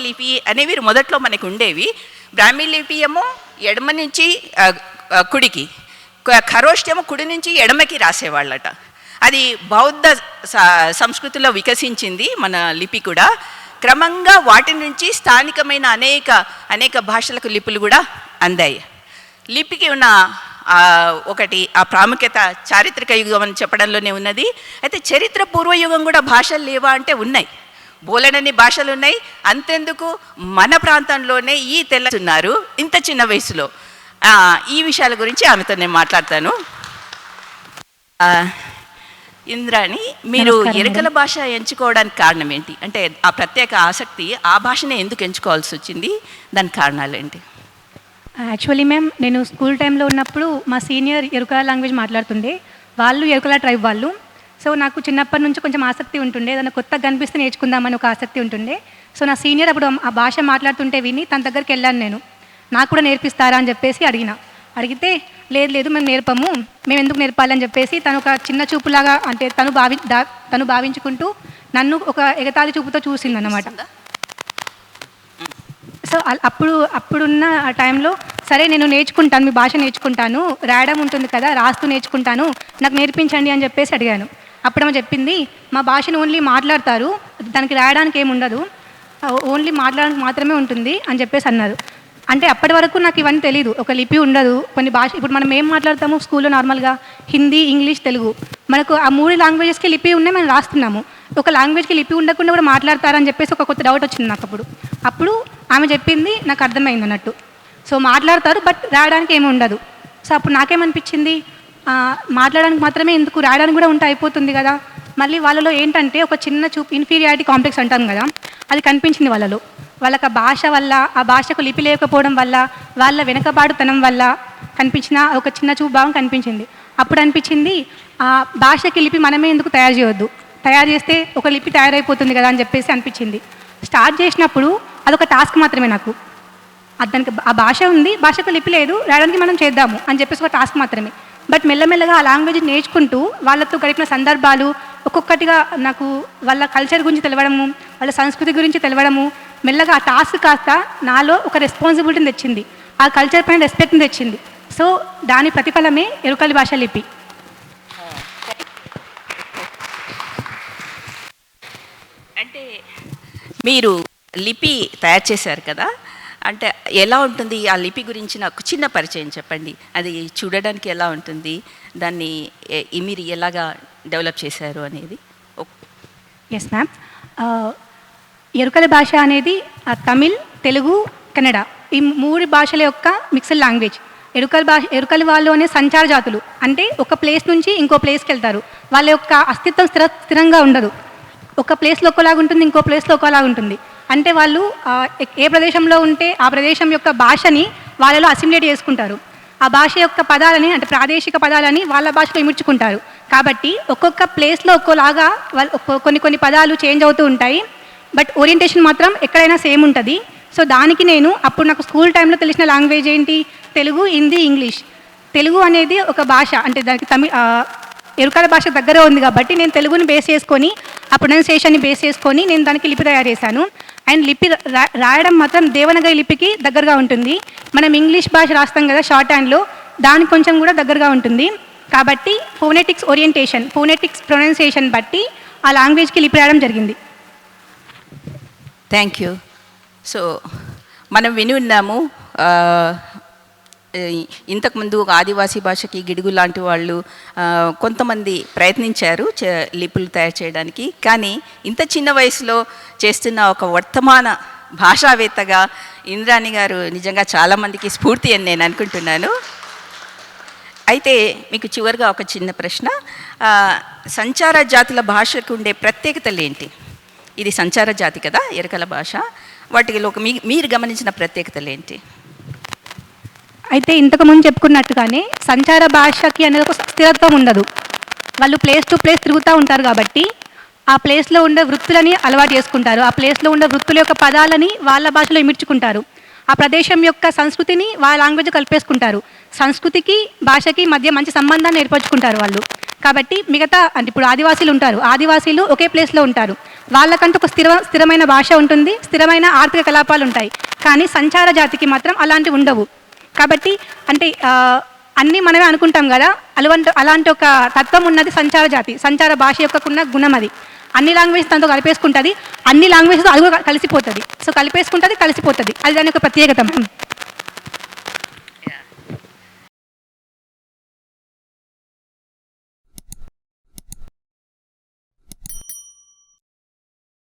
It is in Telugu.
లిపి అనేవి మొదట్లో మనకు ఉండేవి. బ్రాహ్మీ లిపి ఏమో ఎడమ నుంచి కుడికి, ఖరోష్ఠి ఏమో కుడి నుంచి ఎడమకి రాసేవాళ్ళట. అది బౌద్ధ సంస్కృతిలో వికసించింది మన లిపి కూడా. క్రమంగా వాటి నుంచి స్థానికమైన అనేక భాషలకు లిపులు కూడా అందాయి. లిపికి ఉన్న ఒకటి ఆ ప్రాముఖ్యత చారిత్రక యుగం అని చెప్పడంలోనే ఉన్నది. అయితే చరిత్ర పూర్వయుగం కూడా భాషలు లేవా అంటే ఉన్నాయి, బోలెడన్ని భాషలు ఉన్నాయి. అంతెందుకు మన ప్రాంతంలోనే ఈ తెల్లున్నారు ఇంత చిన్న వయసులో. ఈ విషయాల గురించి ఆమెతో నేను మాట్లాడతాను. ఇంద్రాణి, మీరు ఎరుకల భాష ఎంచుకోవడానికి కారణం ఏంటి? అంటే ఆ ప్రత్యేక ఆసక్తి, ఆ భాషనే ఎందుకు ఎంచుకోవాల్సి వచ్చింది, దానికి కారణాలు ఏంటి? యాక్చువల్లీ మ్యామ్, నేను స్కూల్ టైంలో ఉన్నప్పుడు మా సీనియర్ ఎరుకల లాంగ్వేజ్ మాట్లాడుతుండే. వాళ్ళు ఎరుకల ట్రైబ్ వాళ్ళు. సో నాకు చిన్నప్పటి నుంచి కొంచెం ఆసక్తి ఉంటుండే, ఏదైనా కొత్తగా కనిపిస్తే నేర్చుకుందామని ఒక ఆసక్తి ఉంటుండే. సో నా సీనియర్ అప్పుడు ఆ భాష మాట్లాడుతుంటే విని తన దగ్గరికి వెళ్ళాను. నేను నాకు కూడా నేర్పిస్తారా అని చెప్పేసి అడిగితే లేదు మేము నేర్పము, మేము ఎందుకు నేర్పాలని చెప్పేసి తను ఒక చిన్న చూపులాగా, అంటే తను భావించుకుంటూ నన్ను ఒక ఎగతాళి చూపుతో చూసిందన్నమాట. సో అప్పుడున్న ఆ టైంలో సరే నేను నేర్చుకుంటాను, మీ భాష నేర్చుకుంటాను, రాయడం ఉంటుంది కదా, రాస్తూ నేర్చుకుంటాను, నాకు నేర్పించండి అని చెప్పేసి అడిగాను. అప్పుడు ఆమె చెప్పింది, మా భాషను ఓన్లీ మాట్లాడతారు, దానికి రాయడానికి ఏమి ఉండదు, ఓన్లీ మాట్లాడడానికి మాత్రమే ఉంటుంది అని చెప్పేసి అన్నారు. అంటే అప్పటి వరకు నాకు ఇవన్నీ తెలియదు. ఒక లిపి ఉండదు, కొన్ని భాష. ఇప్పుడు మనం ఏం మాట్లాడతాము స్కూల్లో నార్మల్గా? హిందీ, ఇంగ్లీష్, తెలుగు. మనకు ఆ 3 లాంగ్వేజెస్కి లిపి ఉన్నాయి, మనం రాస్తున్నాము. ఒక లాంగ్వేజ్కి లిపి ఉండకుండా కూడా మాట్లాడతారని చెప్పేసి ఒక కొత్త డౌట్ వచ్చింది నాకు. అప్పుడు ఆమె చెప్పింది నాకు అర్థమైంది అన్నట్టు. సో మాట్లాడతారు, బట్ రాయడానికి ఏమి ఉండదు. సో అప్పుడు నాకేమనిపించింది, మాట్లాడడానికి మాత్రమే ఎందుకు, రాయడానికి కూడా ఉంటే అయిపోతుంది కదా. మళ్ళీ వాళ్ళలో ఏంటంటే ఒక చిన్న ఇన్ఫీరియారిటీ కాంప్లెక్స్ అంటాం కదా, అది కనిపించింది వాళ్ళలో. వాళ్ళకి ఆ భాష వల్ల, ఆ భాషకు లిపి లేకపోవడం వల్ల, వాళ్ళ వెనకబాటుతనం వల్ల కనిపించిన ఒక చిన్న భావం కనిపించింది. అప్పుడు అనిపించింది, ఆ భాషకి లిపి మనమే ఎందుకు తయారు చేయవద్దు, తయారు చేస్తే ఒక లిపి తయారైపోతుంది కదా అని చెప్పేసి అనిపించింది. స్టార్ట్ చేసినప్పుడు అదొక టాస్క్ మాత్రమే నాకు. దానికి ఆ భాష ఉంది, భాషకు లిపి లేదు, రాయడానికి మనం చేద్దాము అని చెప్పేసి ఒక టాస్క్ మాత్రమే. బట్ మెల్లమెల్లగా ఆ లాంగ్వేజ్ నేర్చుకుంటూ వాళ్ళతో గడిపిన సందర్భాలు ఒక్కొక్కటిగా నాకు వాళ్ళ కల్చర్ గురించి తెలవడము, వాళ్ళ సంస్కృతి గురించి తెలవడము, మెల్లగా ఆ టాస్క్ కాస్త నాలో ఒక రెస్పాన్సిబిలిటీని తెచ్చింది, ఆ కల్చర్ పైన రెస్పెక్ట్ని తెచ్చింది. సో దాని ప్రతిఫలమే ఎరుకల భాష లిపి. అంటే మీరు లిపి తయారు చేశారు కదా, అంటే ఎలా ఉంటుంది ఆ లిపి గురించి నాకు చిన్న పరిచయం చెప్పండి. అది చూడడానికి ఎలా ఉంటుంది, దాన్ని మీరు ఎలాగా డెవలప్ చేశారు అనేది. Yes ma'am. ఎరుకల భాష అనేది తమిళ్, తెలుగు, కన్నడ ఈ 3 భాషల యొక్క మిక్స్డ్ లాంగ్వేజ్. ఎరుకల వాళ్ళలోనే సంచార జాతులు, అంటే ఒక ప్లేస్ నుంచి ఇంకో ప్లేస్కి వెళ్తారు. వాళ్ళ యొక్క అస్తిత్వం స్థిరంగా ఉండదు. ఒక ప్లేస్లో ఒకలాగా ఉంటుంది, ఇంకో ప్లేస్లో ఒకలాగా ఉంటుంది. అంటే వాళ్ళు ఏ ప్రదేశంలో ఉంటే ఆ ప్రదేశం యొక్క భాషని వాళ్ళలో అసిమిలేట్ చేసుకుంటారు. ఆ భాష యొక్క పదాలని, అంటే ప్రాదేశిక పదాలని వాళ్ళ భాషలో ఇముడ్చుకుంటారు. కాబట్టి ఒక్కొక్క ప్లేస్లో ఒక్కోలాగా కొన్ని పదాలు చేంజ్ అవుతూ ఉంటాయి, బట్ ఓరియంటేషన్ మాత్రం ఎక్కడైనా సేమ్ ఉంటుంది. సో దానికి నేను అప్పుడు నాకు స్కూల్ టైంలో తెలిసిన లాంగ్వేజ్ ఏంటి, తెలుగు, హిందీ, ఇంగ్లీష్. తెలుగు అనేది ఒక భాష, అంటే దానికి ఎరుకల భాష దగ్గర ఉంది కాబట్టి నేను తెలుగుని బేస్ చేసుకొని, ఆ ప్రొనౌన్సియేషన్ని బేస్ చేసుకొని నేను దానికి లిపి తయారు చేశాను. అండ్ లిపి రాయడం మాత్రం దేవనాగరి లిపికి దగ్గరగా ఉంటుంది. మనం ఇంగ్లీష్ భాష రాస్తాం కదా షార్ట్ హ్యాండ్లో, దానికి కొంచెం కూడా దగ్గరగా ఉంటుంది. కాబట్టి ఫోనెటిక్స్ ఓరియంటేషన్, ఫోనెటిక్స్ ప్రొనౌన్సియేషన్ బట్టి ఆ లాంగ్వేజ్కి లిపి రాయడం జరిగింది. Thank you. సో మనం విని ఉన్నాము, ఇంతకుముందు ఆదివాసీ భాషకి గిడుగు లాంటి వాళ్ళు కొంతమంది ప్రయత్నించారు లిపులు తయారు చేయడానికి. కానీ ఇంత చిన్న వయసులో చేస్తున్న ఒక వర్తమాన భాషావేత్తగా ఇంద్రాణి గారు నిజంగా చాలామందికి స్ఫూర్తి అని నేను అనుకుంటున్నాను. అయితే మీకు చివరిగా ఒక చిన్న ప్రశ్న, సంచార జాతుల భాషకు ఉండే ప్రత్యేకతలు ఏంటి? ఇది సంచార జాతి కదా ఎరుకల భాష, వాటిలో మీరు గమనించిన ప్రత్యేకతలు ఏంటి? అయితే ఇంతకుముందు చెప్పుకున్నట్టుగానే సంచార భాషకి అనేది ఒక స్థిరత్వం ఉండదు. వాళ్ళు ప్లేస్ టు ప్లేస్ తిరుగుతూ ఉంటారు కాబట్టి ఆ ప్లేస్లో ఉండే వృత్తులని అలవాటు చేసుకుంటారు. ఆ ప్లేస్లో ఉండే వృత్తుల యొక్క పదాలని వాళ్ళ భాషలో ఇమిడ్చుకుంటారు. ఆ ప్రదేశం యొక్క సంస్కృతిని వాళ్ళ లాంగ్వేజ్ కలిపేసుకుంటారు. సంస్కృతికి భాషకి మధ్య మంచి సంబంధాన్ని ఏర్పరచుకుంటారు వాళ్ళు. కాబట్టి మిగతా అంటే ఇప్పుడు ఆదివాసీలు ఉంటారు, ఆదివాసీలు ఒకే ప్లేస్లో ఉంటారు, వాళ్ళకంటూ ఒక స్థిరమైన భాష ఉంటుంది, స్థిరమైన ఆర్థిక కలాపాలు ఉంటాయి. కానీ సంచార జాతికి మాత్రం అలాంటివి ఉండవు. కాబట్టి అంటే అన్నీ మనమే అనుకుంటాం కదా, అలాంటి ఒక తత్వం ఉన్నది సంచార జాతి, సంచార భాష యొక్క ఉన్న గుణం అది. అన్ని లాంగ్వేజ్ తనతో కలిపేసుకుంటుంది, అన్ని లాంగ్వేజ్తో అది కూడా కలిసిపోతుంది. సో కలిపేసుకుంటుంది, కలిసిపోతుంది, అది దాని యొక్క ప్రత్యేకత.